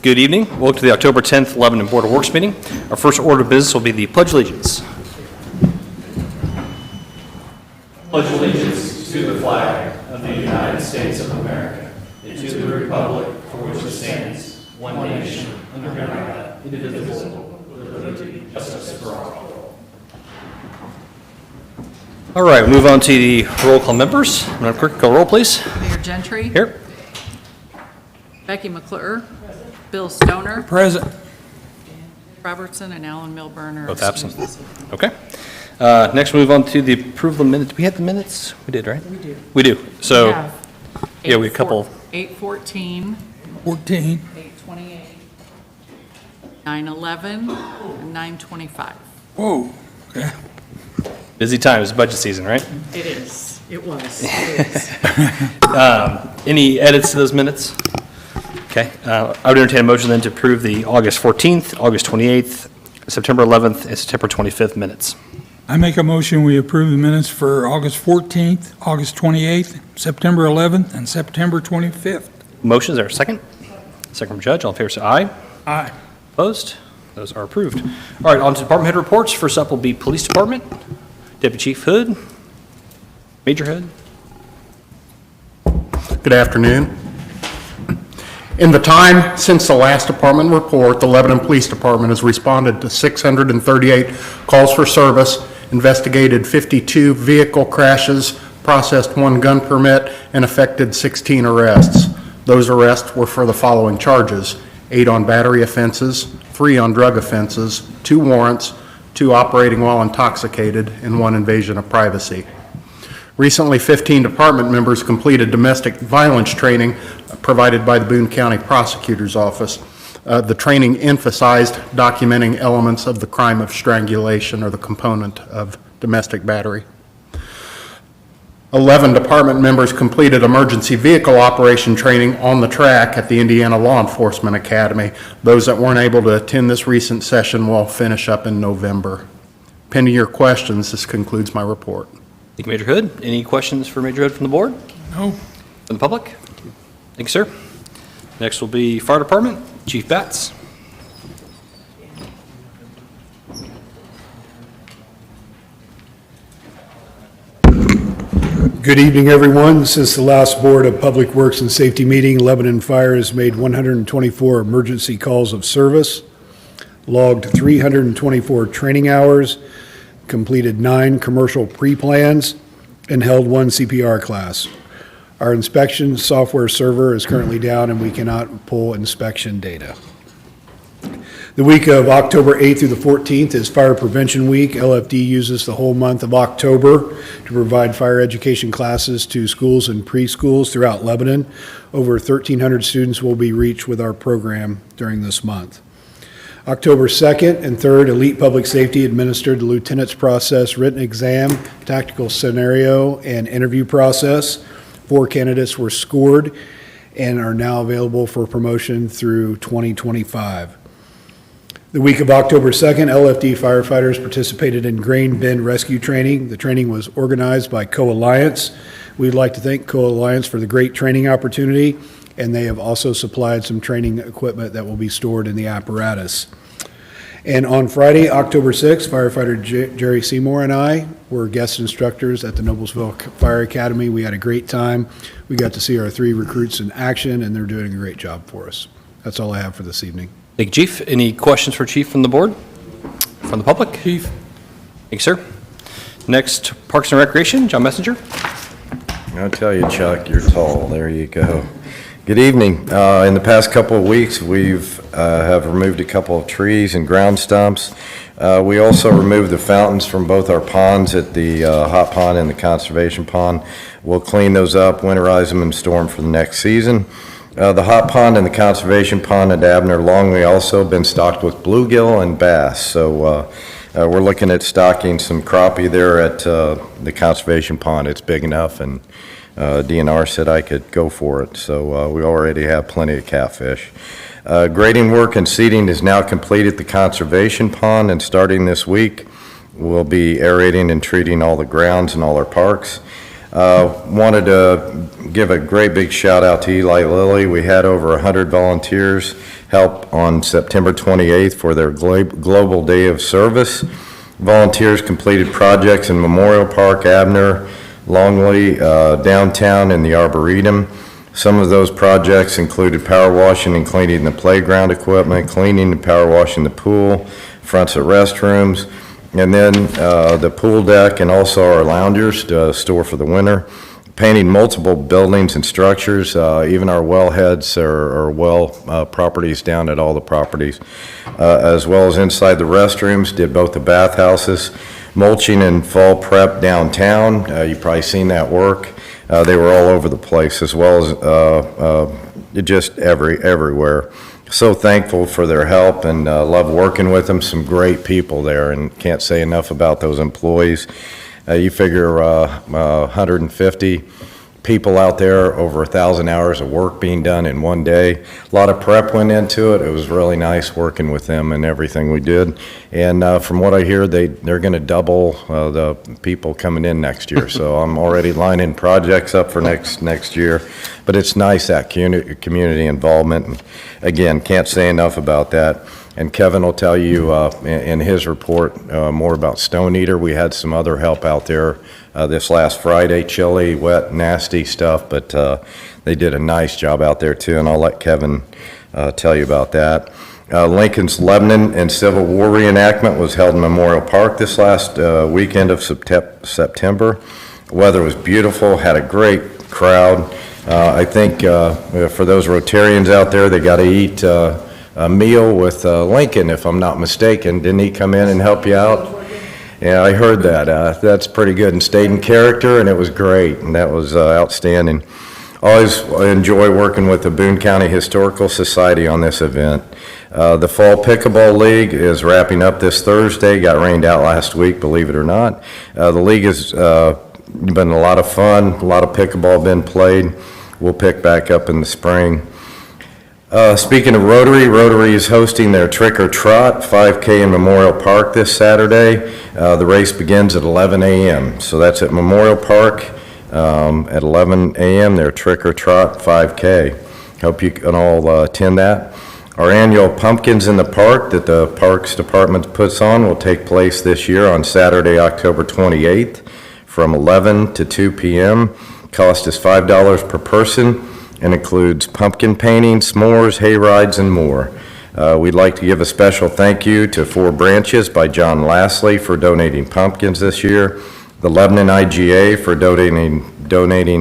Good evening. Welcome to the October 10th Lebanon Board of Works meeting. Our first order of business will be the Pledge of Allegiance. Pledge allegiance to the flag of the United States of America and to the republic for which it stands, one nation, under God, indivisible, with liberty and justice for all. All right, we'll move on to the roll call members. Madam Clerk, call roll, please. Mayor Gentry. Here. Becky McClure. Bill Stoner. Present. Robertson and Alan Milburn are Both absent. excused. Okay. Next, we'll move on to the approval of minutes. We had the minutes? We did, right? We do. We do. So, We have yeah, we have a couple. 8:14, 14. 8:28, 9:11, and 9:25. Whoa. Okay. Busy time. It's budget season, right? It is. It was. It is. Any edits to those minutes? Okay. I would entertain a motion then to approve the August 14th, August 28th, September 11th, and September 25th minutes. I make a motion we approve the minutes for August 14th, August 28th, September 11th, and September 25th. Motions, are a second? Second from Judge. All in favor, say aye. Aye. Opposed? Those are approved. All right, on to department head reports. First up will be Police Department. Deputy Chief Hood. Major Hood. Good afternoon. In the time since the last department report, the Lebanon Police Department has responded to 638 calls for service, investigated 52 vehicle crashes, processed 1 gun permit, and effected 16 arrests. Those arrests were for the following charges: 8 on battery offenses, 3 on drug offenses, 2 warrants, 2 operating while intoxicated, and 1 invasion of privacy. Recently, 15 department members completed domestic violence training provided by the Boone County Prosecutor's Office. The training emphasized documenting elements of the crime of strangulation or the component of domestic battery. 11 department members completed emergency vehicle operation training on the track at the Indiana Law Enforcement Academy. Those that weren't able to attend this recent session will finish up in November. Pending your questions, this concludes my report. Thank you, Major Hood. Any questions for Major Hood from the board? No. From the public? Thank you, sir. Next will be Fire Department. Chief Batts. Good evening, everyone. Since the last Board of Public Works and Safety meeting, Lebanon Fire has made 124 emergency calls of service, logged 324 training hours, completed 9 commercial pre-plans, and held 1 CPR class. Our inspection software server is currently down and we cannot pull inspection data. The week of October 8th through the 14th is Fire Prevention Week. LFD uses the whole month of October to provide fire education classes to schools and preschools throughout Lebanon. Over 1,300 students will be reached with our program during this month. October 2nd and 3rd, Elite Public Safety administered the Lieutenant's Process written exam, tactical scenario, and interview process. 4 candidates were scored and are now available for promotion through 2025. The week of October 2nd, LFD firefighters participated in grain bin rescue training. The training was organized by Co-Alliance. We'd like to thank Co-Alliance for the great training opportunity, and they have also supplied some training equipment that will be stored in the apparatus. And on Friday, October 6th, firefighter Jerry Seymour and I were guest instructors at the Noblesville Fire Academy. We had a great time. We got to see our 3 recruits in action, and they're doing a great job for us. That's all I have for this evening. Thank you, Chief. Any questions for Chief from the board? From the public? Chief. Thank you, sir. Next, Parks and Recreation. John Messenger. I'll tell you, Chuck, you're tall. There you go. Good evening. In the past couple of weeks, we've have removed a couple of trees and ground stumps. We also removed the fountains from both our ponds at the Hot Pond and the Conservation Pond. We'll clean those up, winterize them, and store them for the next season. The Hot Pond and the Conservation Pond at Abner Longley also been stocked with bluegill and bass. So we're looking at stocking some crappie there at the Conservation Pond. It's big enough, and DNR said I could go for it. So we already have plenty of catfish. Grading work and seeding is now complete at the Conservation Pond, and starting this week, we'll be aerating and treating all the grounds in all our parks. Wanted to give a great big shout out to Eli Lilly. We had over 100 volunteers help on September 28th for their Global Day of Service. Volunteers completed projects in Memorial Park, Abner, Longley, downtown, and the Arboretum. Some of those projects included power washing and cleaning the playground equipment, cleaning and power washing the pool, fronts of restrooms, and then the pool deck and also our loungers to store for the winter. Painting multiple buildings and structures, even our wellheads or well properties down at all the properties, as well as inside the restrooms, did both the bathhouses, mulching and fall prep downtown. You've probably seen that work. They were all over the place, as well as just everywhere. So thankful for their help and love working with them. Some great people there, and can't say enough about those employees. You figure 150 people out there, over 1,000 hours of work being done in one day. A lot of prep went into it. It was really nice working with them and everything we did. And from what I hear, they're going to double the people coming in next year. So I'm already lining projects up for next year. But it's nice, that community involvement. And again, can't say enough about that. And Kevin will tell you in his report more about Stone Eater. We had some other help out there this last Friday, chilly, wet, nasty stuff, but they did a nice job out there too, and I'll let Kevin tell you about that. Lincoln's Lebanon and Civil War reenactment was held in Memorial Park this last weekend of September. The weather was beautiful, had a great crowd. I think for those Rotarians out there, they got to eat a meal with Lincoln, if I'm not mistaken. Didn't he come in and help you out? Yeah, I heard that. That's pretty good, and stayed in character, and it was great, and that was outstanding. Always enjoy working with the Boone County Historical Society on this event. The Fall Pickleball League is wrapping up this Thursday. Got rained out last week, believe it or not. The league has been a lot of fun. A lot of pickleball been played. We'll pick back up in the spring. Speaking of Rotary is hosting their Trick or Trot 5K in Memorial Park this Saturday. The race begins at 11 a.m. So that's at Memorial Park at 11 a.m. Their Trick or Trot 5K. Hope you can all attend that. Our annual Pumpkins in the Park that the Parks Department puts on will take place this year on Saturday, October 28th from 11 to 2 p.m. Cost is $5 per person and includes pumpkin painting, s'mores, hay rides, and more. We'd like to give a special thank you to Four Branches by John Lastly for donating pumpkins this year, the Lebanon IGA for donating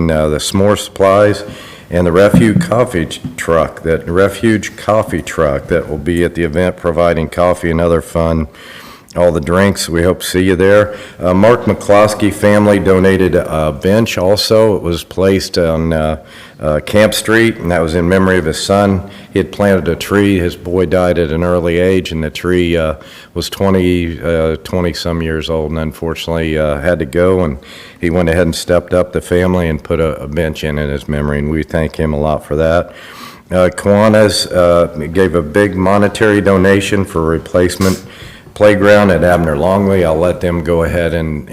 the s'more supplies, and the Refuge Coffee Truck that will be at the event providing coffee and other fun, all the drinks. We hope to see you there. Mark McCloskey family donated a bench also. It was placed on Camp Street, and that was in memory of his son. He had planted a tree. His boy died at an early age, and the tree was 20-some years old, and unfortunately had to go, and he went ahead and stepped up the family and put a bench in his memory, and we thank him a lot for that. Kiwanis gave a big monetary donation for replacement playground at Abner Longley. I'll let them go ahead and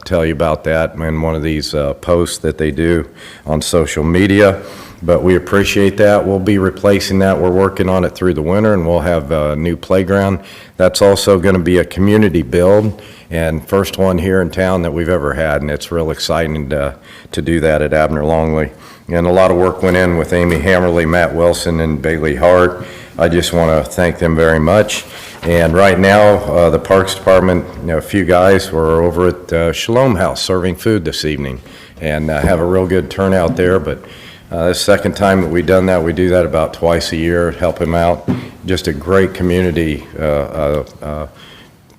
tell you about that in one of these posts that they do on social media. But we appreciate that. We'll be replacing that. We're working on it through the winter, and we'll have a new playground. That's also going to be a community build, and first one here in town that we've ever had, and it's real exciting to do that at Abner Longley. And a lot of work went in with Amy Hammerly, Matt Wilson, and Bailey Hart. I just want to thank them very much. And right now, the Parks Department, a few guys were over at Shalom House serving food this evening, and have a real good turnout there. But the second time that we've done that, we do that about twice a year, help them out. Just a great community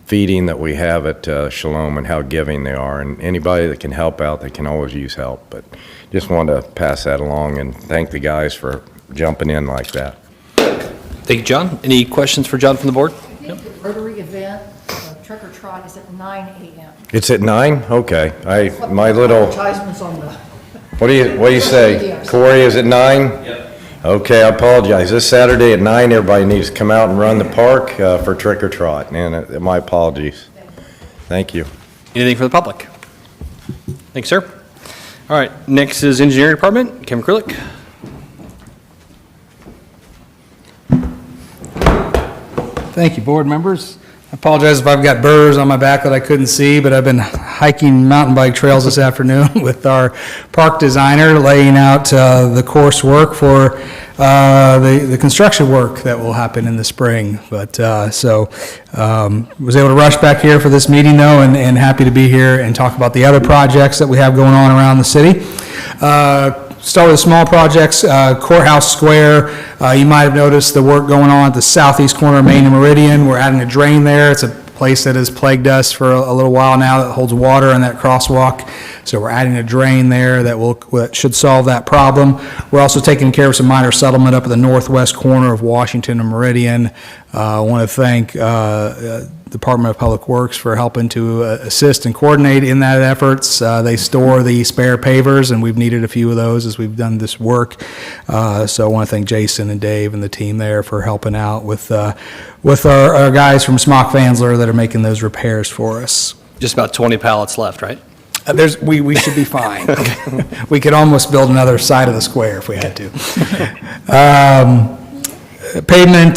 feeding that we have at Shalom, and how giving they are. And anybody that can help out, they can always use help. But just wanted to pass that along and thank the guys for jumping in like that. Thank you, John. Any questions for John from the board? The Rotary event, Trick or Trot, is at 9 a.m. It's at 9? Okay. My little, Advertisements on the, what do you say? Corey, is it 9? Yep. Okay, I apologize. This Saturday at 9, everybody needs to come out and run the park for Trick or Trot. And my apologies. Thank you. Anything for the public? Thanks, sir. All right, next is Engineering Department, Kevin Krulik. Thank you, board members. I apologize if I've got burrs on my back that I couldn't see, but I've been hiking mountain bike trails this afternoon with our park designer, laying out the coursework for the construction work that will happen in the spring. But was able to rush back here for this meeting, though, and happy to be here and talk about the other projects that we have going on around the city. Start with the small projects, Courthouse Square. You might have noticed the work going on at the southeast corner of Main and Meridian. We're adding a drain there. It's a place that has plagued us for a little while now that holds water in that crosswalk. So we're adding a drain there that should solve that problem. We're also taking care of some minor settlement up at the northwest corner of Washington and Meridian. I want to thank Department of Public Works for helping to assist and coordinate in that efforts. They store the spare pavers, and we've needed a few of those as we've done this work. So I want to thank Jason and Dave and the team there for helping out with our guys from Smock Fansler that are making those repairs for us. Just about 20 pallets left, right? We should be fine. We could almost build another side of the square if we had to. Paving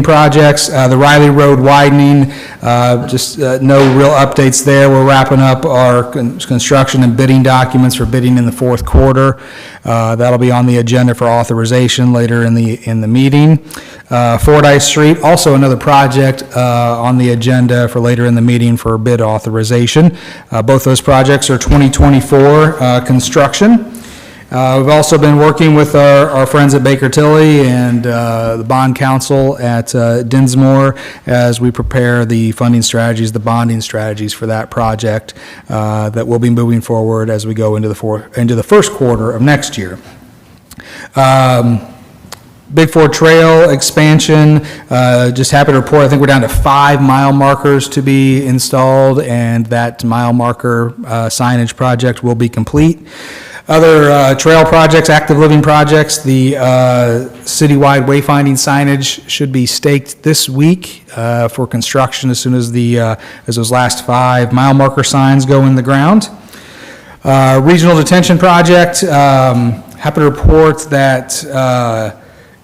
projects, the Riley Road widening, no real updates there. We're wrapping up our construction and bidding documents for bidding in the fourth quarter. That'll be on the agenda for authorization later in the meeting. Fordyce Street, also another project on the agenda for later in the meeting for bid authorization. Both those projects are 2024 construction. We've also been working with our friends at Baker Tilly and the bond council at Dinsmore as we prepare the funding strategies, the bonding strategies for that project that will be moving forward as we go into the first quarter of next year. Big Ford Trail expansion, just happy to report, I think we're down to 5 mile markers to be installed, and that mile marker signage project will be complete. Other trail projects, active living projects, the citywide wayfinding signage should be staked this week for construction as soon as those last 5 mile marker signs go in the ground. Regional detention project, happy to report that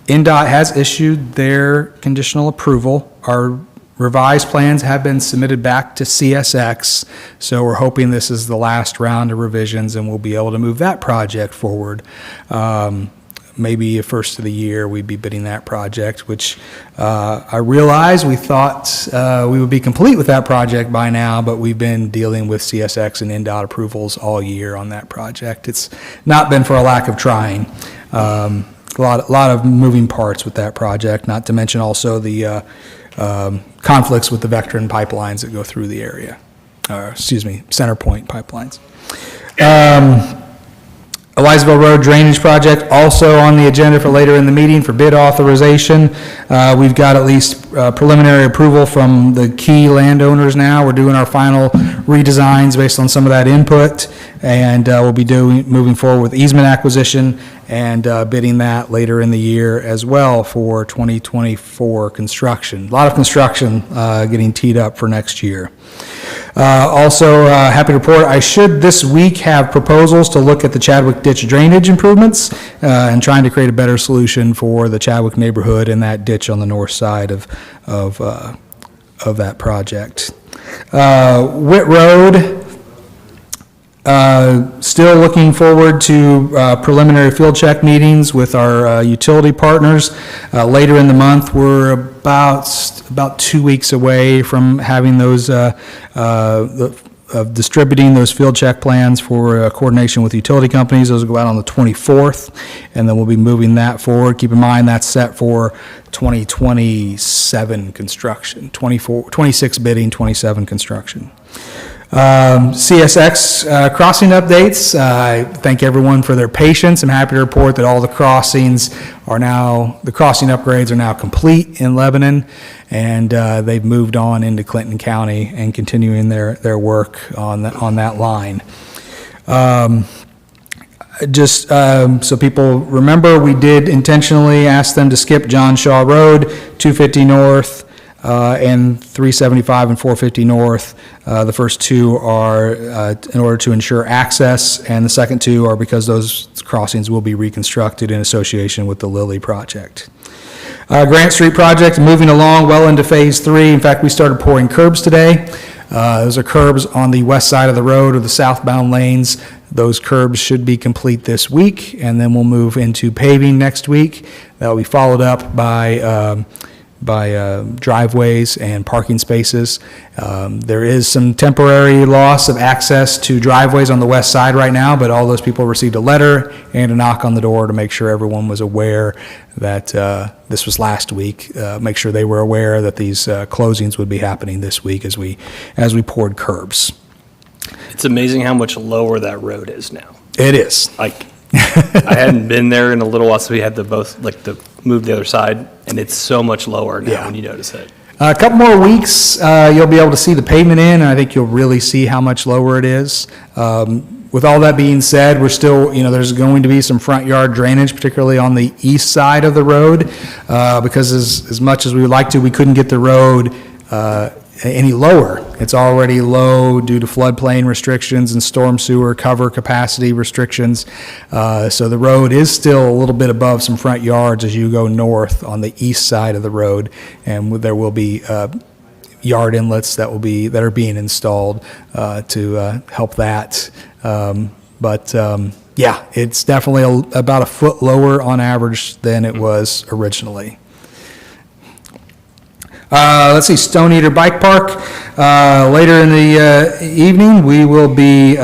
NDOT has issued their conditional approval. Our revised plans have been submitted back to CSX, so we're hoping this is the last round of revisions and we'll be able to move that project forward. Maybe first of the year we'd be bidding that project, which I realize we thought we would be complete with that project by now, but we've been dealing with CSX and NDOT approvals all year on that project. It's not been for a lack of trying. A lot of moving parts with that project, not to mention also the conflicts with the Vectron pipelines that go through the area, Center Point pipelines. Elizabeth Road drainage project also on the agenda for later in the meeting for bid authorization. We've got at least preliminary approval from the key landowners now. We're doing our final redesigns based on some of that input, and we'll be moving forward with easement acquisition and bidding that later in the year as well for 2024 construction. A lot of construction getting teed up for next year. Also, happy to report, I should this week have proposals to look at the Chadwick Ditch drainage improvements and trying to create a better solution for the Chadwick neighborhood and that ditch on the north side of that project. Witt Road, still looking forward to preliminary field check meetings with our utility partners. Later in the month, we're about 2 weeks away from having those of distributing those field check plans for coordination with utility companies. Those will go out on the 24th, and then we'll be moving that forward. Keep in mind that's set for 2027 construction, 26 bidding, 27 construction. CSX crossing updates. I thank everyone for their patience. I'm happy to report that all the crossing upgrades are now complete in Lebanon, and they've moved on into Clinton County and continuing their work on that line. So people remember, we did intentionally ask them to skip John Shaw Road, 250 North, and 375 and 450 North. The first two are in order to ensure access, and the second two are because those crossings will be reconstructed in association with the Lilly project. Grant Street project moving along well into Phase 3. In fact, we started pouring curbs today. Those are curbs on the west side of the road or the southbound lanes. Those curbs should be complete this week, and then we'll move into paving next week. That will be followed up by driveways and parking spaces. There is some temporary loss of access to driveways on the west side right now, but all those people received a letter and a knock on the door to make sure everyone was aware that this was last week. Make sure they were aware that these closings would be happening this week as we poured curbs. It's amazing how much lower that road is now. It is. Like, I hadn't been there in a little while, so we had to move the other side, and it's so much lower now Yeah. when you notice it. A couple more weeks, you'll be able to see the pavement in, and I think you'll really see how much lower it is. With all that being said, we're still, there's going to be some front yard drainage, particularly on the east side of the road, because as much as we would like to, we couldn't get the road any lower. It's already low due to floodplain restrictions and storm sewer cover capacity restrictions. So the road is still a little bit above some front yards as you go north on the east side of the road, and there will be yard inlets that are being installed to help that. Yeah, it's definitely about a foot lower on average than it was originally. Let's see, Stone Eater Bike Park. Later in the evening, we will be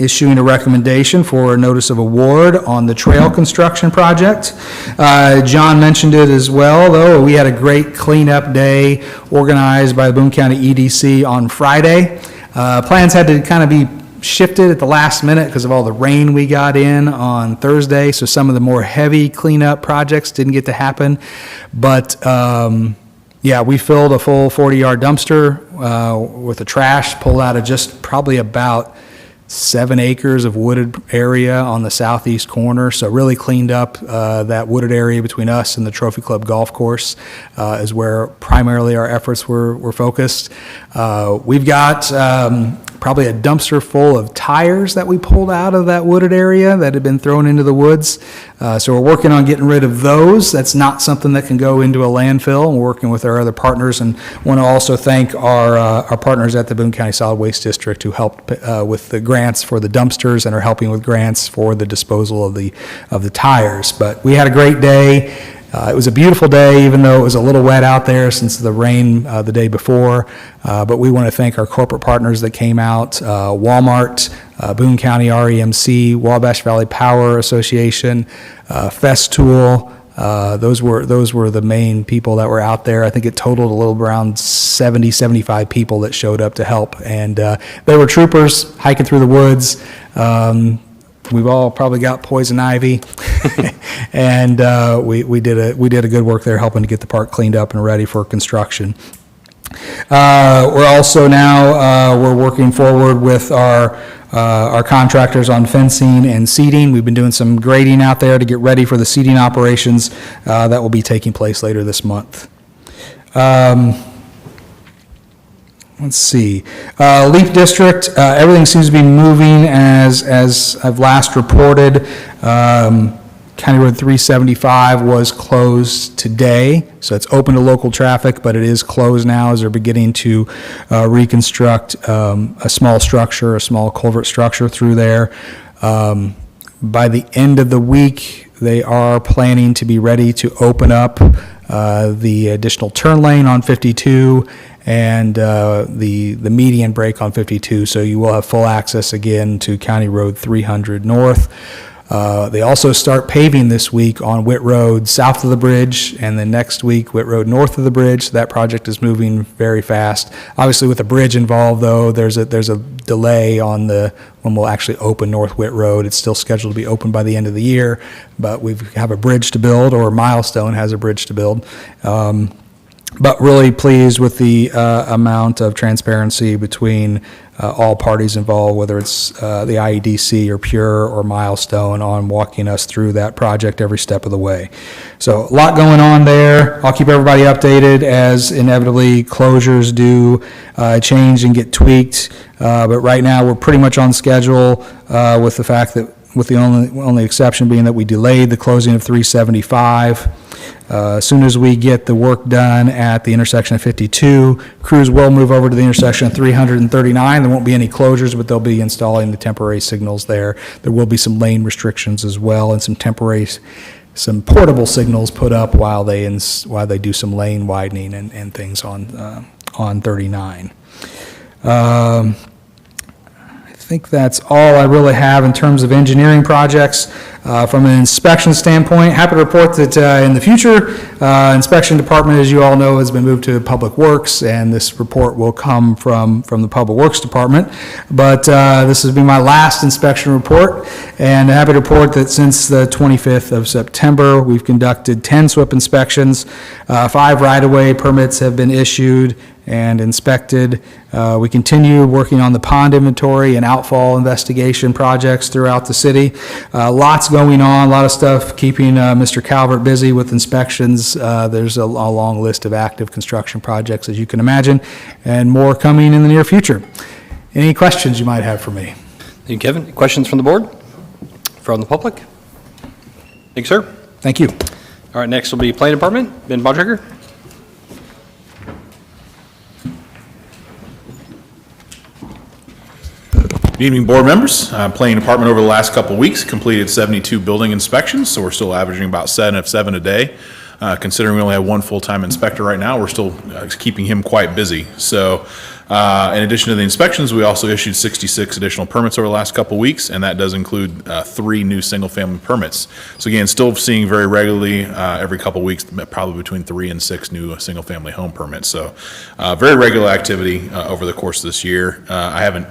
issuing a recommendation for a notice of award on the trail construction project. John mentioned it as well, though. We had a great cleanup day organized by the Boone County EDC on Friday. Plans had to kind of be shifted at the last minute because of all the rain we got in on Thursday, so some of the more heavy cleanup projects didn't get to happen. But yeah, we filled a full 40-yard dumpster with the trash pulled out of just probably about 7 acres of wooded area on the southeast corner. So really cleaned up that wooded area between us and the Trophy Club golf course is where primarily our efforts were focused. We've got probably a dumpster full of tires that we pulled out of that wooded area that had been thrown into the woods. So we're working on getting rid of those. That's not something that can go into a landfill. We're working with our other partners, and want to also thank our partners at the Boone County Solid Waste District who helped with the grants for the dumpsters and are helping with grants for the disposal of the tires. But we had a great day. It was a beautiful day, even though it was a little wet out there since the rain the day before. But we want to thank our corporate partners that came out, Walmart, Boone County REMC, Wabash Valley Power Association, Festool. Those were the main people that were out there. I think it totaled a little around 70, 75 people that showed up to help. And they were troopers hiking through the woods. We've all probably got poison ivy, and we did a good work there helping to get the park cleaned up and ready for construction. We're also now we're working forward with our contractors on fencing and seeding. We've been doing some grading out there to get ready for the seeding operations that will be taking place later this month. Let's see. Leaf District, everything seems to be moving as I've last reported. County Road 375 was closed today, so it's open to local traffic, but it is closed now as they're beginning to reconstruct a small culvert structure through there. By the end of the week, they are planning to be ready to open up the additional turn lane on 52 and the median break on 52, so you will have full access again to County Road 300 North. They also start paving this week on Witt Road south of the bridge, and then next week Witt Road north of the bridge. So that project is moving very fast. Obviously, with the bridge involved, though, there's a delay on when we'll actually open North Witt Road. It's still scheduled to be open by the end of the year, but we have a bridge to build, or Milestone has a bridge to build. But really pleased with the amount of transparency between all parties involved, whether it's the IEDC or Pure or Milestone, on walking us through that project every step of the way. So a lot going on there. I'll keep everybody updated as inevitably closures do change and get tweaked. But right now we're pretty much on schedule with the fact that with the only exception being that we delayed the closing of 375. As soon as we get the work done at the intersection of 52, crews will move over to the intersection of 339. There won't be any closures, but they'll be installing the temporary signals there. There will be some lane restrictions as well, and some portable signals put up while they do some lane widening and things on 39. I think that's all I really have in terms of engineering projects. From an inspection standpoint, happy to report that in the future, inspection department, as you all know, has been moved to Public Works, and this report will come from the Public Works Department. But this has been my last inspection report, and happy to report that since the 25th of September, we've conducted 10 SWIP inspections, 5 right-of-way permits have been issued and inspected. We continue working on the pond inventory and outfall investigation projects throughout the city. Lots going on, a lot of stuff keeping Mr. Calvert busy with inspections. There's a long list of active construction projects, as you can imagine, and more coming in the near future. Any questions you might have for me? Thank you, Kevin. Any questions from the board? From the public? Thank you, sir. Thank you. All right, next will be Planning Department. Ben Bontrager. Good evening, board members. Planning Department over the last couple of weeks completed 72 building inspections, so we're still averaging about 7 a day. Considering we only have one full-time inspector right now, we're still keeping him quite busy. So in addition to the inspections, we also issued 66 additional permits over the last couple of weeks, and that does include 3 new single-family permits. So again, still seeing very regularly every couple of weeks, probably between 3 and 6 new single-family home permits. So very regular activity over the course of this year. I haven't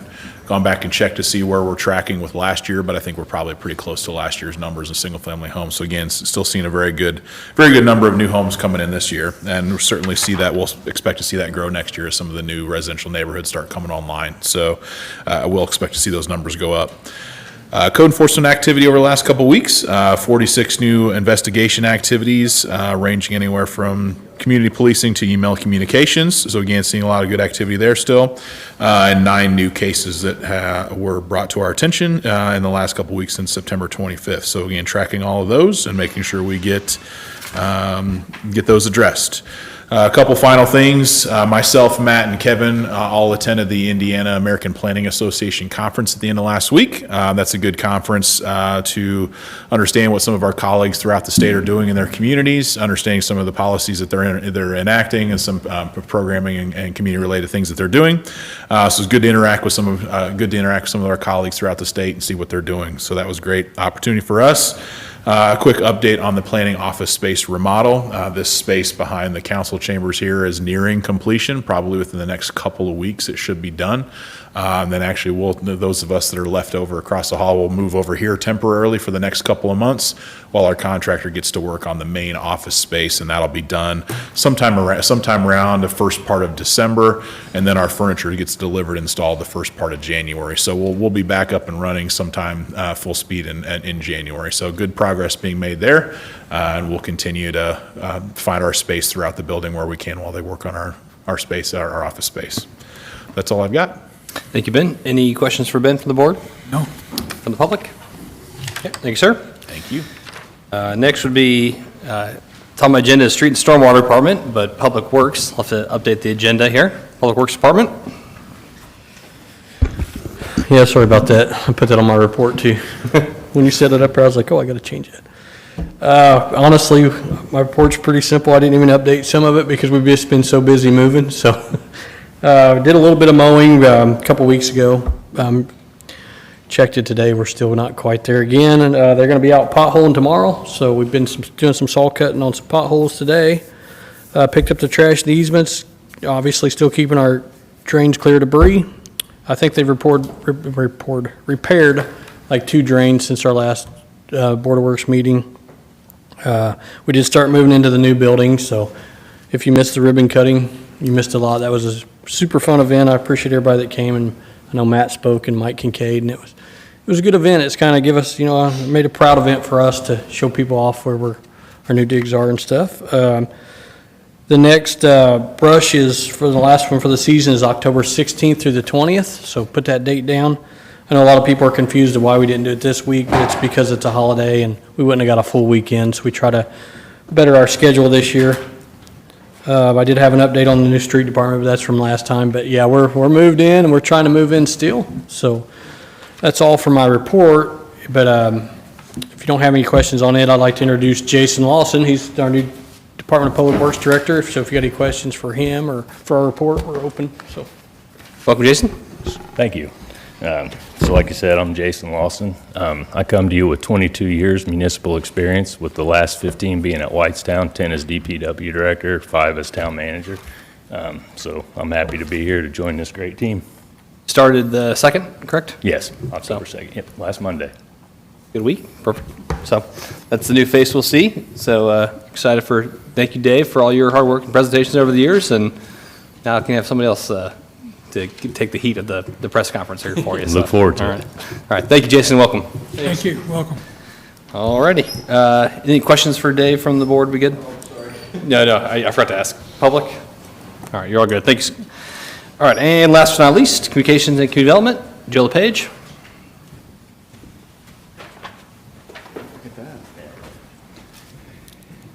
gone back and checked to see where we're tracking with last year, but I think we're probably pretty close to last year's numbers in single-family homes. So again, still seeing a very good number of new homes coming in this year, and we'll certainly see that. We'll expect to see that grow next year as some of the new residential neighborhoods start coming online. So we'll expect to see those numbers go up. Code enforcement activity over the last couple of weeks, 46 new investigation activities ranging anywhere from community policing to email communications. So again, seeing a lot of good activity there still. And 9 new cases that were brought to our attention in the last couple of weeks since September 25th. So again, tracking all of those and making sure we get those addressed. A couple final things. Myself, Matt, and Kevin all attended the Indiana American Planning Association conference at the end of last week. That's a good conference to understand what some of our colleagues throughout the state are doing in their communities, understanding some of the policies that they're enacting, and some programming and community-related things that they're doing. So it's good to interact with some of our colleagues throughout the state and see what they're doing. So that was a great opportunity for us. A quick update on the planning office space remodel. This space behind the council chambers here is nearing completion. Probably within the next couple of weeks it should be done. Then actually those of us that are left over across the hall will move over here temporarily for the next couple of months while our contractor gets to work on the main office space, and that'll be done sometime around the first part of December, and then our furniture gets delivered and installed the first part of January. So we'll be back up and running sometime full speed in January. So good progress being made there, and we'll continue to find our space throughout the building where we can while they work on our space, our office space. That's all I've got. Thank you, Ben. Any questions for Ben from the board? No. From the public? Okay, thank you, sir. Thank you. Next would be, it's on my agenda, is Street and Stormwater Department, but Public Works. I'll have to update the agenda here. Public Works Department. Yeah, sorry about that. I put that on my report too. When you set it up there, I was like, oh, I got to change it. Honestly, my report's pretty simple. I didn't even update some of it because we've just been so busy moving. So did a little bit of mowing a couple weeks ago. Checked it today. We're still not quite there again. And they're going to be out potholing tomorrow. So we've been doing some saw cutting on some potholes today. Picked up the trash and easements. Obviously still keeping our drains clear of debris. I think they've repaired like 2 drains since our last Board of Works meeting. We did start moving into the new building, so if you missed the ribbon cutting, you missed a lot. That was a super fun event. I appreciate everybody that came, and I know Matt spoke and Mike Kincaid, and it was a good event. It's kind of give us, made a proud event for us to show people off where our new digs are and stuff. The next brush is for the last one for the season is October 16th through the 20th, so put that date down. I know a lot of people are confused of why we didn't do it this week, but it's because it's a holiday and we wouldn't have got a full weekend, so we try to better our schedule this year. I did have an update on the new street department, but that's from last time. But yeah, we're moved in and we're trying to move in still. So that's all for my report. But if you don't have any questions on it, I'd like to introduce Jason Lawson. He's our new Department of Public Works Director. So if you got any questions for him or for our report, we're open. So Welcome, Jason. Thank you. So like I said, I'm Jason Lawson. I come to you with 22 years municipal experience, with the last 15 being at Whitestown, 10 as DPW Director, 5 as Town Manager. So I'm happy to be here to join this great team. Started the 2nd, correct? Yes, October 2nd, yep, last Monday. Good week, perfect. So that's the new face we'll see. So excited thank you, Dave, for all your hard work and presentations over the years. And now I can have somebody else to take the heat of the press conference here for you. Look forward to it. All right, thank you, Jason, welcome. Thank you, welcome. All righty. Any questions for Dave from the board? We good? No, I forgot to ask. Public? All right, you're all good. Thanks. All right, and last but not least, Communications and Community Development, Joe LePage.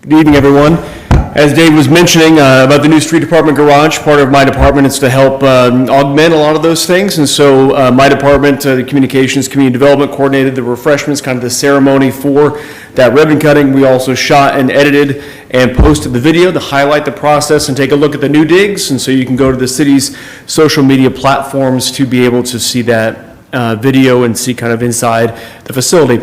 Good evening, everyone. As Dave was mentioning about the new street department garage, part of my department is to help augment a lot of those things. And so my department, the Communications, Community Development, coordinated the refreshments, kind of the ceremony for that ribbon cutting. We also shot and edited and posted the video to highlight the process and take a look at the new digs. And so you can go to the city's social media platforms to be able to see that video and see kind of inside the facility.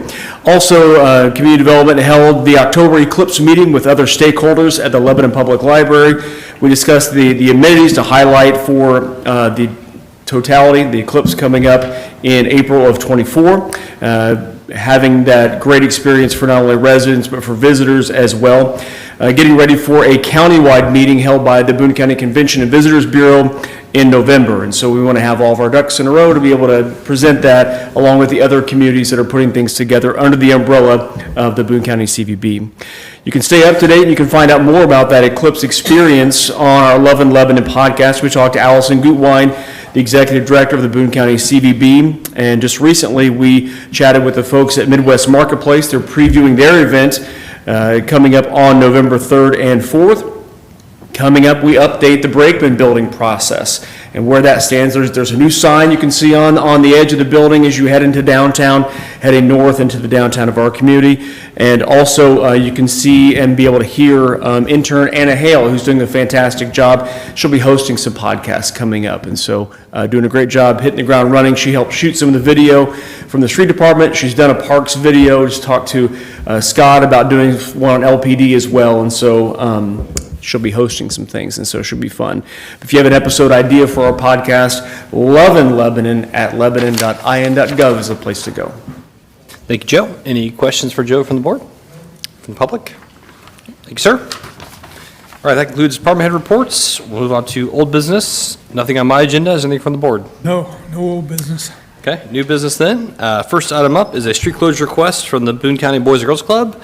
Also, Community Development held the October Eclipse meeting with other stakeholders at the Lebanon Public Library. We discussed the amenities to highlight for the totality, the eclipse coming up in April of '24. Having that great experience for not only residents but for visitors as well. Getting ready for a countywide meeting held by the Boone County Convention and Visitors Bureau in November. And so we want to have all of our ducks in a row to be able to present that along with the other communities that are putting things together under the umbrella of the Boone County CVB. You can stay up to date and you can find out more about that Eclipse experience on our Love in Lebanon podcast. We talked to Allison Gutwein, the Executive Director of the Boone County CVB. And just recently we chatted with the folks at Midwest Marketplace. They're previewing their event coming up on November 3rd and 4th. Coming up, we update the Brakeman building process and where that stands. There's a new sign you can see on the edge of the building as you head into downtown, heading north into the downtown of our community. And also you can see and be able to hear intern Anna Hale, who's doing a fantastic job. She'll be hosting some podcasts coming up. And so doing a great job hitting the ground running. She helped shoot some of the video from the street department. She's done a parks video. Just talked to Scott about doing one on LPD as well. And so she'll be hosting some things, and so it should be fun. If you have an episode idea for our podcast, Love in Lebanon at lebanon.in.gov is the place to go. Thank you, Joe. Any questions for Joe from the board? From the public? Thank you, sir. All right, that concludes department head reports. We'll move on to old business. Nothing on my agenda. Is anything from the board? No old business. Okay, new business then. First item up is a street closure request from the Boone County Boys and Girls Club.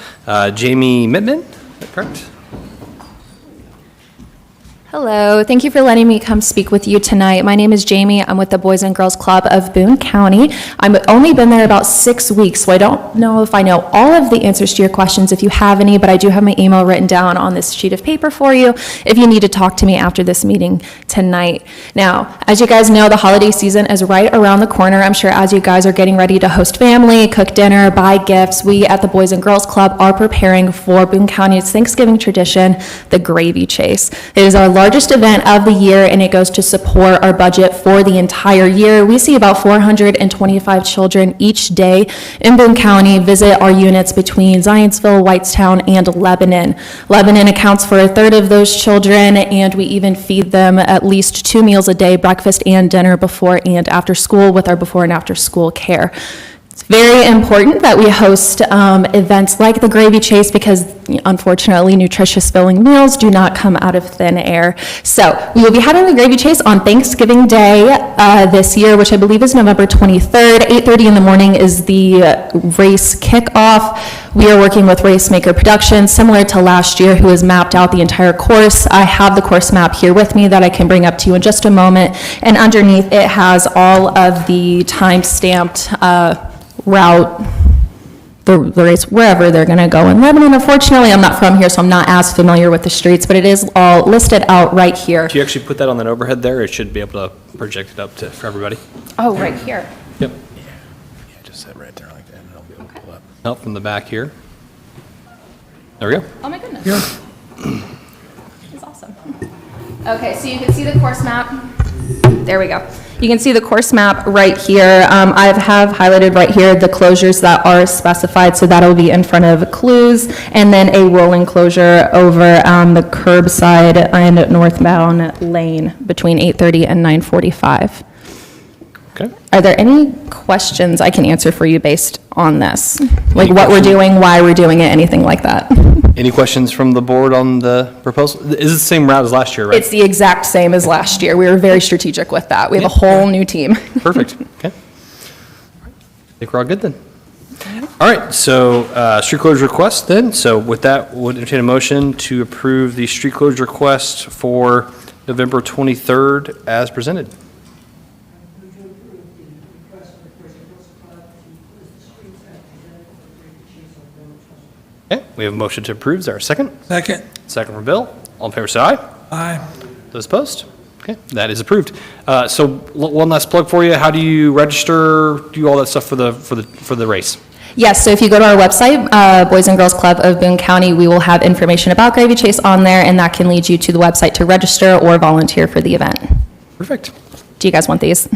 Jamie Mittman, is that correct? Hello, thank you for letting me come speak with you tonight. My name is Jamie. I'm with the Boys and Girls Club of Boone County. I've only been there about 6 weeks, so I don't know if I know all of the answers to your questions if you have any, but I do have my email written down on this sheet of paper for you if you need to talk to me after this meeting tonight. Now, as you guys know, the holiday season is right around the corner. I'm sure as you guys are getting ready to host family, cook dinner, buy gifts, we at the Boys and Girls Club are preparing for Boone County's Thanksgiving tradition, the Gravy Chase. It is our largest event of the year, and it goes to support our budget for the entire year. We see about 425 children each day in Boone County visit our units between Zionsville, Whitestown, and Lebanon. Lebanon accounts for a third of those children, and we even feed them at least 2 meals a day, breakfast and dinner, before and after school with our before and after school care. It's very important that we host events like the Gravy Chase because, unfortunately, nutritious filling meals do not come out of thin air. So we will be having the Gravy Chase on Thanksgiving Day this year, which I believe is November 23rd. 8:30 in the morning is the race kickoff. We are working with Racemaker Productions, similar to last year, who has mapped out the entire course. I have the course map here with me that I can bring up to you in just a moment, and underneath it has all of the time-stamped route, the race, wherever they're going to go in Lebanon. Unfortunately, I'm not from here, so I'm not as familiar with the streets, but it is all listed out right here. If you actually put that on that overhead there, it should be able to project it up for everybody. Oh, right here. Yep. Yeah, just sit right there like that, and it'll be able to pull up. Help from the back here. There we go. Oh, my goodness. That's awesome. Okay, so you can see the course map. There we go. You can see the course map right here. I have highlighted right here the closures that are specified, so that'll be in front of clues, and then a rolling closure over the curbside and northbound lane between 8:30 and 9:45. Okay. Are there any questions I can answer for you based on this? Like what we're doing, why we're doing it, anything like that? Any questions from the board on the proposal? Is it the same route as last year, right? It's the exact same as last year. We were very strategic with that. We have a whole new team. Perfect. Okay. I think we're all good then. All right, so street closure request then. So with that, we'll entertain a motion to approve the street closure request for November 23rd as presented. Okay, we have a motion to approve. Is there a second? Second. Second from Bill. All in favor, say aye. Aye. Those opposed? Okay, that is approved. So one last plug for you. How do you register, do all that stuff for the race? Yes, so if you go to our website, Boys and Girls Club of Boone County, we will have information about Gravy Chase on there, and that can lead you to the website to register or volunteer for the event. Perfect. Do you guys want these?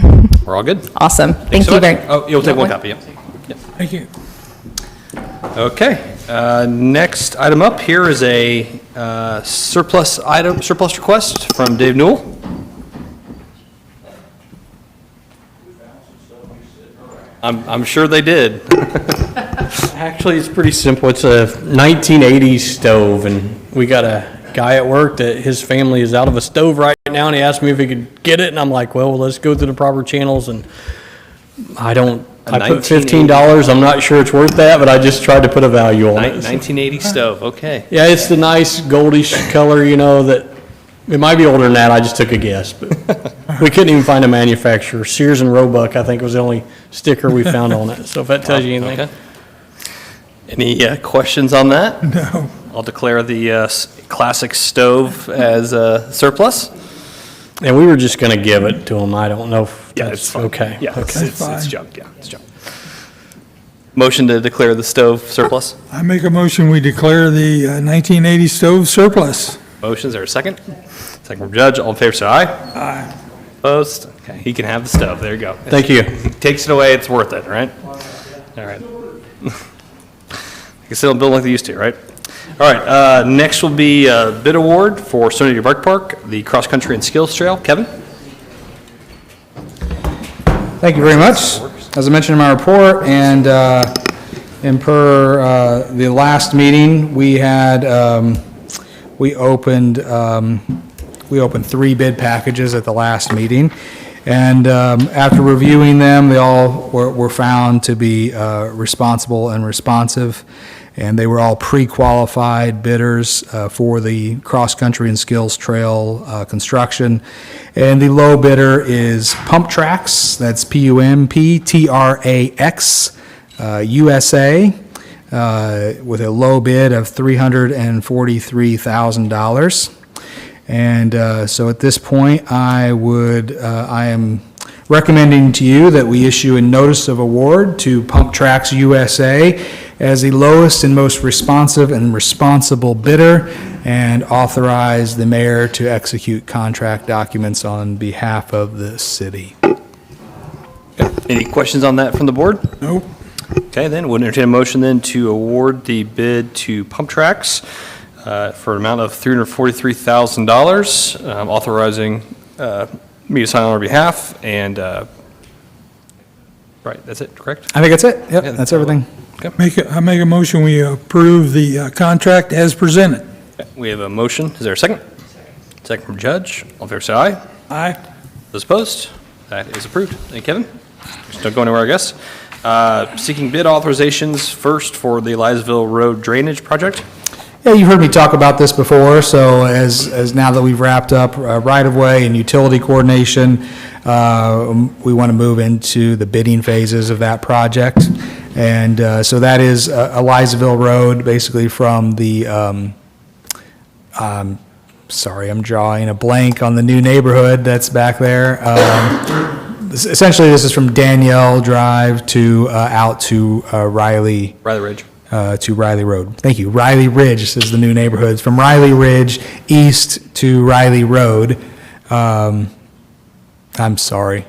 We're all good. Awesome. Thank so you much. very. Oh, you'll take one copy, yep. Thank you. Okay, next item up here is a surplus request from Dave Newell. I'm sure they did. Actually, it's pretty simple. It's a 1980s stove, and we got a guy at work that his family is out of a stove right now, and he asked me if he could get it, and I'm like, well, let's go through the proper channels, and I put $15. I'm not sure it's worth that, but I just tried to put a value on it. 1980 stove, okay. Yeah, it's the nice goldish color, that it might be older than that. I just took a guess, but we couldn't even find a manufacturer. Sears and Roebuck, I think, was the only sticker we found on it. So if that tells you anything. Okay. Any questions on that? No. I'll declare the classic stove as surplus. And we were just going to give it to them. I don't know if Yeah, that's it's fine. okay. Yeah, Okay. it's junk, yeah, it's junk. Motion to declare the stove surplus. I make a motion, we declare the 1980 stove surplus. Motions, there a second? Second from Judge, all in favor, say aye. Aye. Opposed? Okay, he can have the stove, there you go. Thank you. He takes it away, it's worth it, right? All right. I guess they don't build like they used to, right? All right, next will be a bid award for Stony Bike Park, the cross-country and skills trail. Kevin? Thank you very much. As I mentioned in my report, and per the last meeting, we had, we opened 3 bid packages at the last meeting. And after reviewing them, they all were found to be responsible and responsive. And they were all pre-qualified bidders for the cross-country and skills trail construction. And the low bidder is Pump Tracks, that's PUMPTRAX USA, with a low bid of $343,000. And so at this point, I am recommending to you that we issue a notice of award to Pump Tracks USA as the lowest and most responsive and responsible bidder, and authorize the mayor to execute contract documents on behalf of the city. Any questions on that from the board? Nope. Okay, then we'll entertain a motion then to award the bid to Pump Tracks for an amount of $343,000, authorizing me to sign on our behalf, and, right, that's it, correct? I think that's it. Yep, Yeah, that's everything. I make a motion, we approve the contract as presented. Okay, we have a motion. Is there a second? Second from Judge. All in favor, say aye. Aye. Those opposed? That is approved. Thank you, Kevin. Just don't go anywhere, I guess. Seeking bid authorizations first for the Elizaville Road Drainage Project. Yeah, you've heard me talk about this before, so as now that we've wrapped up right-of-way and utility coordination, we want to move into the bidding phases of that project. And so that is Elizaville Road, basically from the, sorry, I'm drawing a blank on the new neighborhood that's back there. Essentially, this is from Danielle Drive to, out to Riley. Riley Ridge. To Riley Road. Thank you. Riley Ridge is the new neighborhood. It's from Riley Ridge east to Riley Road. I'm sorry.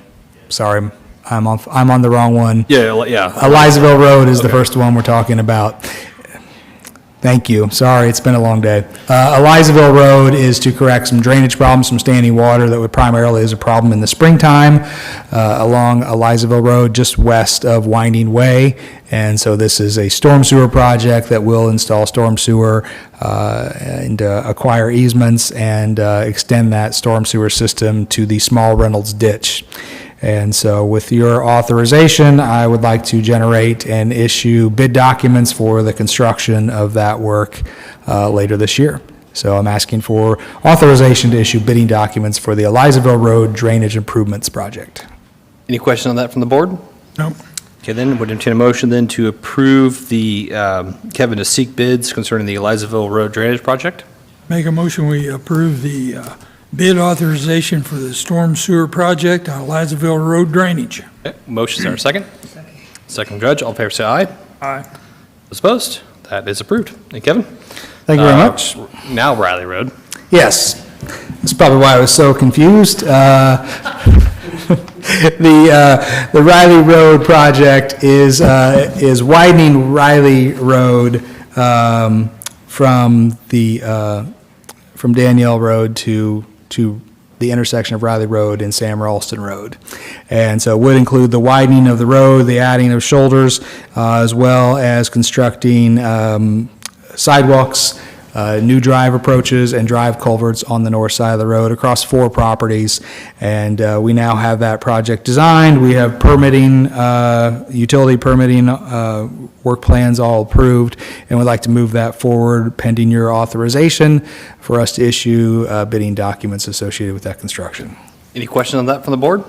I'm on the wrong one. Yeah. Elizaville Road is the first one we're talking about. Thank you. Sorry, it's been a long day. Elizaville Road is to correct some drainage problems, some standing water that would primarily is a problem in the springtime along Elizaville Road, just west of Winding Way. And so this is a storm sewer project that will install storm sewer and acquire easements and extend that storm sewer system to the Small Reynolds Ditch. And so with your authorization, I would like to generate and issue bid documents for the construction of that work later this year. So I'm asking for authorization to issue bidding documents for the Elizaville Road Drainage Improvements Project. Any questions on that from the board? No. Okay, then would entertain a motion then to approve the, Kevin, to seek bids concerning the Elizaville Road Drainage Project. Make a motion, we approve the bid authorization for the storm sewer project on Elizaville Road drainage. Okay, motion's there a second? Second from Judge, all in favor say aye. Aye. Those opposed? That is approved. Thank you, Kevin. Thank you very much. Now Riley Road. Yes, that's probably why I was so confused. The Riley Road project is widening Riley Road from Danielle Road to the intersection of Riley Road and Sam Ralston Road. And so it would include the widening of the road, the adding of shoulders, as well as constructing sidewalks, new drive approaches, and drive culverts on the north side of the road across 4 properties. And we now have that project designed. We have permitting, utility permitting, work plans all approved, and would like to move that forward pending your authorization for us to issue bidding documents associated with that construction. Any questions on that from the board?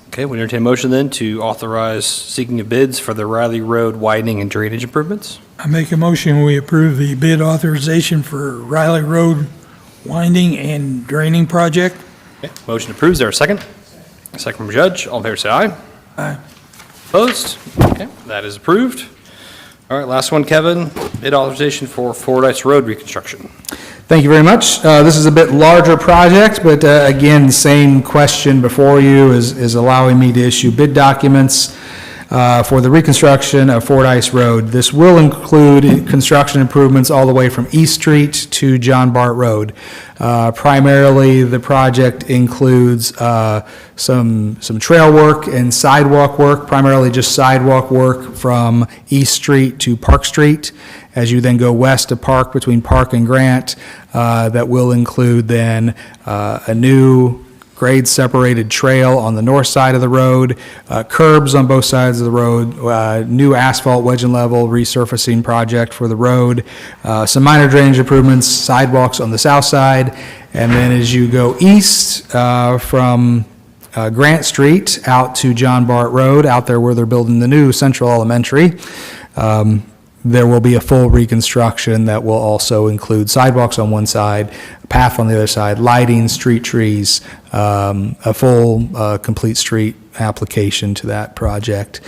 Okay, we entertain a motion then to authorize seeking of bids for the Riley Road widening and drainage improvements. I make a motion, we approve the bid authorization for Riley Road winding and draining project. Okay, motion approved. Is there a second? Second from Judge. All in favor say aye. Aye. Opposed? Okay, that is approved. All right, last one, Kevin. Bid authorization for Fordyce Road reconstruction. Thank you very much. This is a bit larger project, but again, same question before you is allowing me to issue bid documents for the reconstruction of Fordyce Road. This will include construction improvements all the way from East Street to John Bart Road. Primarily, the project includes some trail work and sidewalk work, primarily just sidewalk work from East Street to Park Street. As you then go west to Park, between Park and Grant, that will include then a new grade-separated trail on the north side of the road, curbs on both sides of the road, new asphalt wedge and level resurfacing project for the road, some minor drainage improvements, sidewalks on the south side, and then as you go east from Grant Street out to John Bart Road, out there where they're building the new Central Elementary, there will be a full reconstruction that will also include sidewalks on one side, a path on the other side, lighting, street trees, a full complete street application to that project.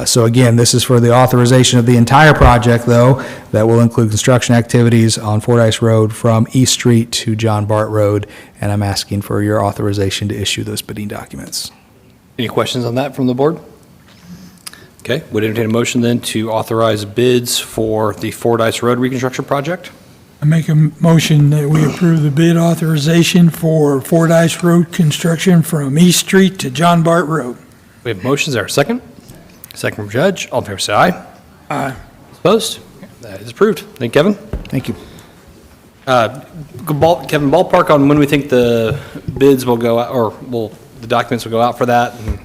So again, this is for the authorization of the entire project, though, that will include construction activities on Fordyce Road from East Street to John Bart Road, and I'm asking for your authorization to issue those bidding documents. Any questions on that from the board? Okay, would entertain a motion then to authorize bids for the Fordyce Road reconstruction project. I make a motion that we approve the bid authorization for Fordyce Road construction from East Street to John Bart Road. We have motions there. Second? Second from Judge. All in favor say aye. Aye. Opposed? That is approved. Thank you, Kevin. Thank you. Kevin, ballpark on when we think the bids will go out, or the documents will go out for that, and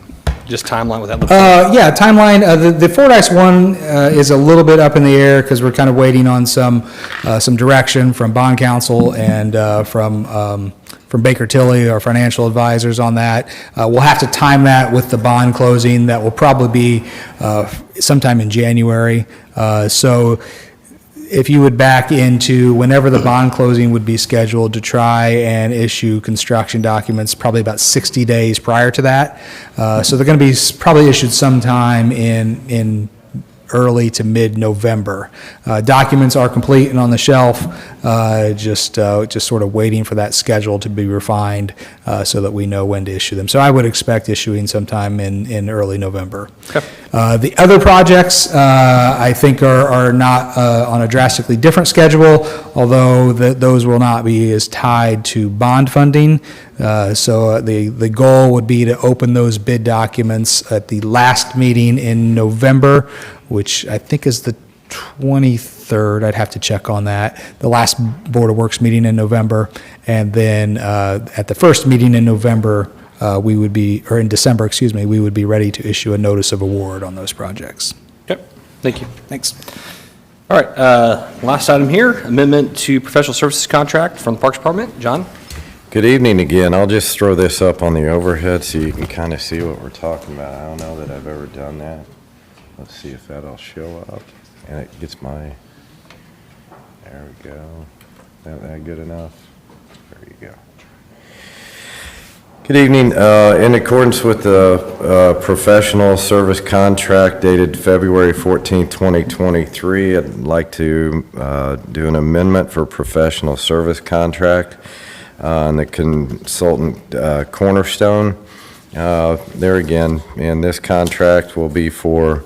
just timeline, what that looks like? Yeah, timeline, the Fordyce one is a little bit up in the air because we're kind of waiting on some direction from bond counsel and from Baker Tilly, our financial advisors on that. We'll have to time that with the bond closing. That will probably be sometime in January. So if you would back into whenever the bond closing would be scheduled to try and issue construction documents, probably about 60 days prior to that. So they're going to be probably issued sometime in early to mid-November. Documents are complete and on the shelf, just sort of waiting for that schedule to be refined so that we know when to issue them. So I would expect issuing sometime in early November. Okay. The other projects, I think, are not on a drastically different schedule, although those will not be as tied to bond funding. So the goal would be to open those bid documents at the last meeting in November, which I think is the 23rd. I'd have to check on that. The last Board of Works meeting in November. And then at the first meeting in November, we would be, or in December, excuse me, we would be ready to issue a notice of award on those projects. Okay, thank you. Thanks. All right, last item here, amendment to professional services contract from the Parks Department. John? Good evening again. I'll just throw this up on the overhead so you can kind of see what we're talking about. I don't know that I've ever done that. Let's see if that'll show up. And it gets my, there we go. That good enough? There you go. Good evening. In accordance with the professional service contract dated February 14, 2023, I'd like to do an amendment for professional service contract on the consultant Cornerstone. There again, and this contract will be for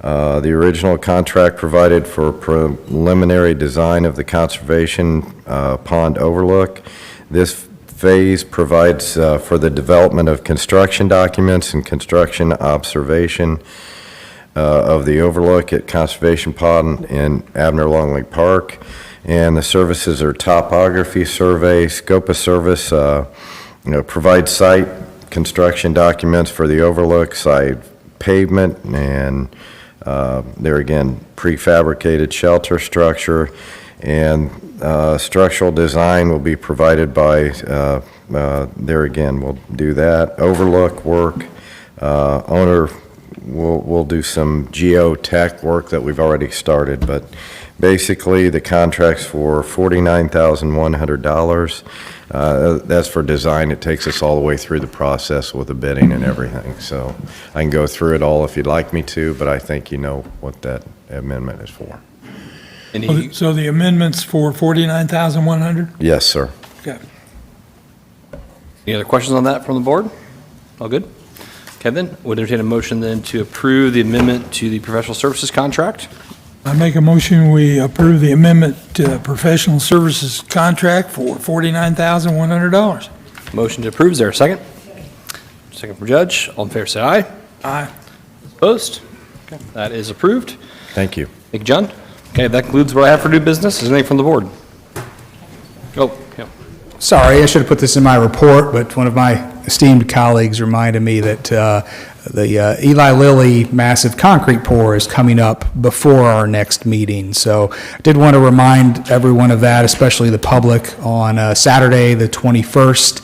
the original contract provided for preliminary design of the conservation pond overlook. This phase provides for the development of construction documents and construction observation of the overlook at Conservation Pond in Abner Longley Park. And the services are topography survey, scope of service, provide site construction documents for the overlook, site pavement, and there again, prefabricated shelter structure. And structural design will be provided by, there again, we'll do that. Overlook work, owner will do some geotech work that we've already started, but basically the contract's for $49,100. That's for design. It takes us all the way through the process with the bidding and everything. So I can go through it all if you'd like me to, but I think you know what that amendment is for. So the amendment's for 49,100? Yes, sir. Okay. Any other questions on that from the board? All good? Okay, then, would entertain a motion then to approve the amendment to the professional services contract. I make a motion, we approve the amendment to professional services contract for $49,100. Motion to approve, is there a second? Second from Judge. All in favor, say aye. Aye. Opposed? Okay, that is approved. Thank you. Thank you, John. Okay, that concludes what I have for new business. Is there anything from the board? Oh, yeah. Sorry, I should have put this in my report, but one of my esteemed colleagues reminded me that the Eli Lilly massive concrete pour is coming up before our next meeting. So I did want to remind everyone of that, especially the public, on Saturday, the 21st,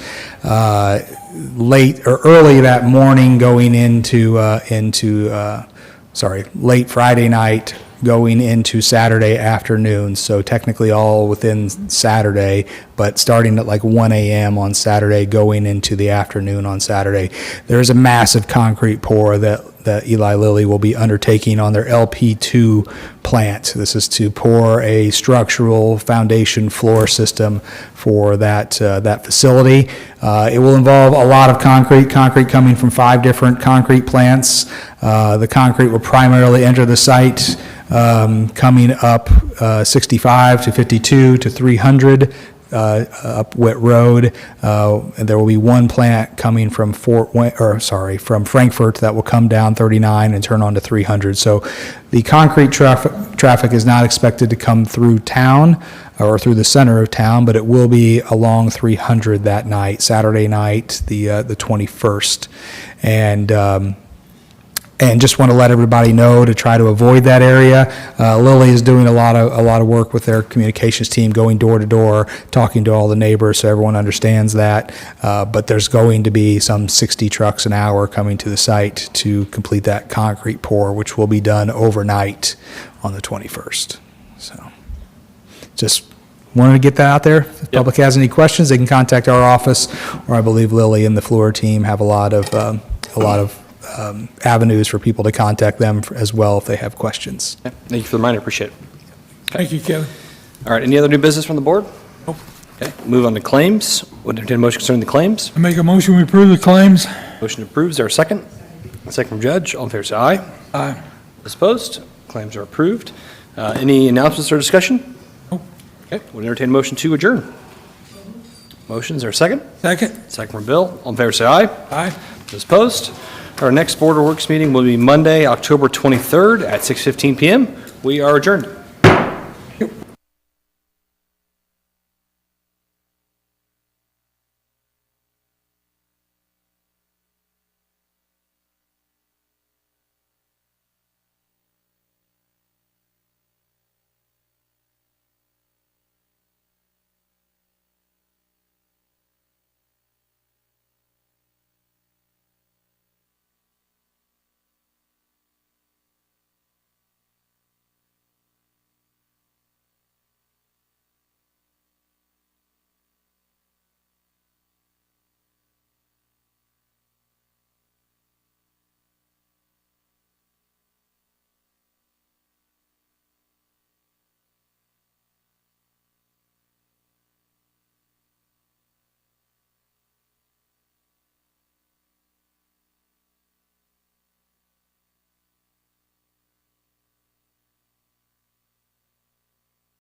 late or early that morning going into late Friday night, going into Saturday afternoon, so technically all within Saturday, but starting at like 1 a.m. on Saturday, going into the afternoon on Saturday. There's a massive concrete pour that Eli Lilly will be undertaking on their LP2 plant. This is to pour a structural foundation floor system for that facility. It will involve a lot of concrete coming from 5 different concrete plants. The concrete will primarily enter the site coming up 65 to 52 to 300 up Witt Road, and there will be one plant coming from from Frankfurt that will come down 39 and turn onto 300. So the concrete traffic is not expected to come through town or through the center of town, but it will be along 300 that night, Saturday night, the 21st. And And just want to let everybody know to try to avoid that area. Lily is doing a lot of work with their communications team, going door to door, talking to all the neighbors, so everyone understands that. But there's going to be some 60 trucks an hour coming to the site to complete that concrete pour, which will be done overnight on the 21st. So, just wanted to get that out there. If the public has any questions, they can contact our office, or I believe Lily and the Fluor team have a lot of avenues for people to contact them as well if they have questions. Yeah, thank you for the reminder, appreciate it. Thank you, Kevin. All right, any other new business from the board? Nope. Okay, move on to claims. Would entertain a motion concerning the claims? I make a motion, we approve the claims. Motion approved, is there a second? A second from Judge, all in favor say aye. Aye. Those opposed? Claims are approved. Any announcements or discussion? Nope. Okay, would entertain a motion to adjourn. Motion, is there a second? Second. Second from Bill, all in favor say aye. Aye. Those opposed? Our next Board of Works meeting will be Monday, October 23rd at 6:15 PM. We are adjourned.